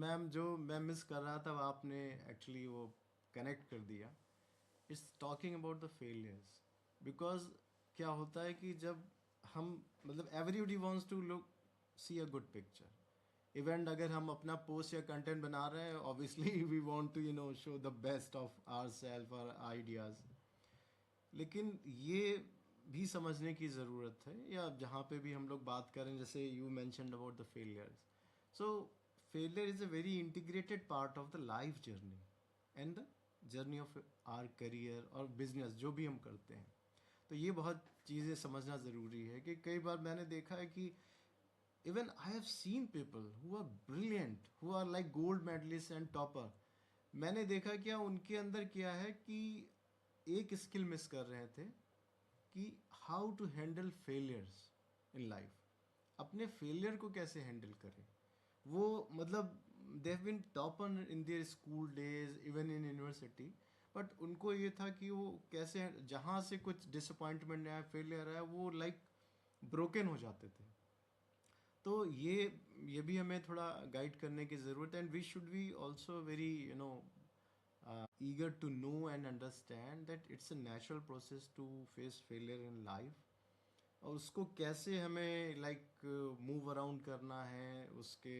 Ma'am जो मैं miss कर रहा था वो आपने एक्चुअली वो कनेक्ट कर दिया. It's talking about the failures. Because क्या होता है कि जब हम मतलब everybody wants to look see a good picture. Event अगर हम अपना पोस्ट या कंटेंट बना रहे हैं obviously we want to show the best of our self और आइडियाज़. लेकिन ये भी समझने की ज़रूरत है या जहाँ पे भी हम लोग बात करें जैसे you mentioned about the failures. So failure is a very integrated part of the life journey and the journey of our career और बिजनेस जो भी हम करते हैं. तो ये बहुत चीज़ें समझना ज़रूरी है कि कई बार मैंने देखा है कि even I have seen people who are brilliant, who are like gold medalists and topper. मैंने देखा क्या उनके अंदर क्या है कि एक स्किल मिस कर रहे थे कि how to handle failures in life. अपने फेलियर को कैसे हैंडल करें. वो मतलब they have been topper in their school days even in university. But उनको ये था कि वो कैसे जहाँ से कुछ डिसअपॉइंटमेंट आया फेलियर आया वो लाइक ब्रोकन हो जाते थे. तो ये भी हमें थोड़ा गाइड करने की ज़रूरत है. And we should be also very eager to know and understand that it's a natural process to face failure in life. और उसको कैसे हमें लाइक मूव अराउंड करना है उसके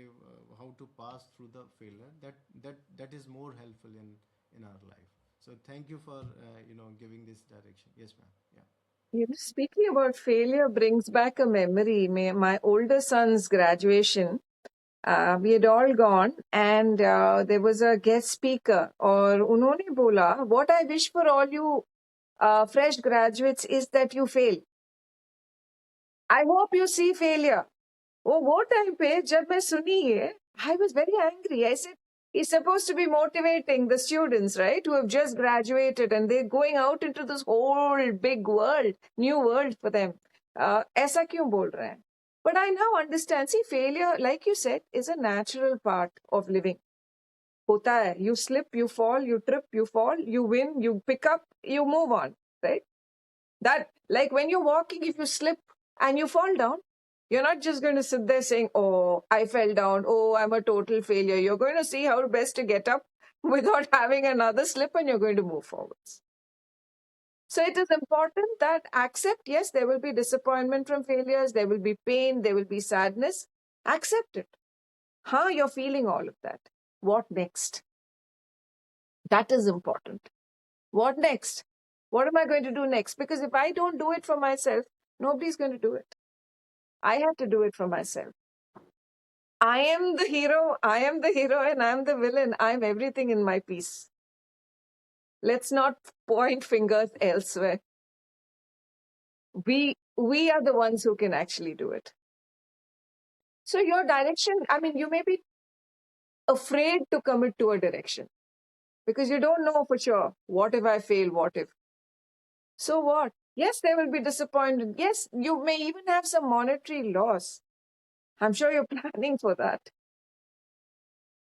how to pass through the failure that is more helpful in our life. So thank you for giving this direction. Yes ma'am. Yeah Speaking about failure brings back a memory. My older son's graduation, we had all gone and there was a guest speaker. और उन्होंने बोला, what I wish for all you fresh graduates is that you fail. I hope you see failure. वो time पे जब मैं सुनी ये, I was very angry. I said, he's supposed to be motivating the students, right, who have just graduated and they're going out into this whole big world, new world for them. ऐसा क्यों बोल रहे हैं? But I now understand. See, failure, like you said, is a natural part of living. होता है. You slip, you fall, you trip, you fall, you win, you pick up, you move on, right? That, like when you're walking, if you slip and you fall down, you're not just going to sit there saying, oh, I fell down, oh, I'm a total failure. You're going to see how best to get up without having another slip and you're going to move forwards. So it is important that accept, yes, there will be disappointment from failures, there will be pain, there will be sadness. Accept it. You're feeling all of that. What next? That is important. What next? What am I going to do next? Because if I don't do it for myself, nobody's going to do it. I have to do it for myself. I am the hero, and I'm the villain. I'm everything in my piece. Let's not point fingers elsewhere. We are the ones who can actually do it. So your direction, you may be afraid to commit to a direction because you don't know for sure. What if I fail? What if? So what? Yes, there will be disappointment. Yes, you may even have some monetary loss. I'm sure you're planning for that.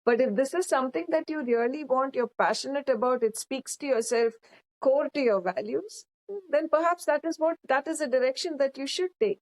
But if this is something that you really want, you're passionate about, it speaks to yourself, core to your values, then perhaps that is a direction that you should take.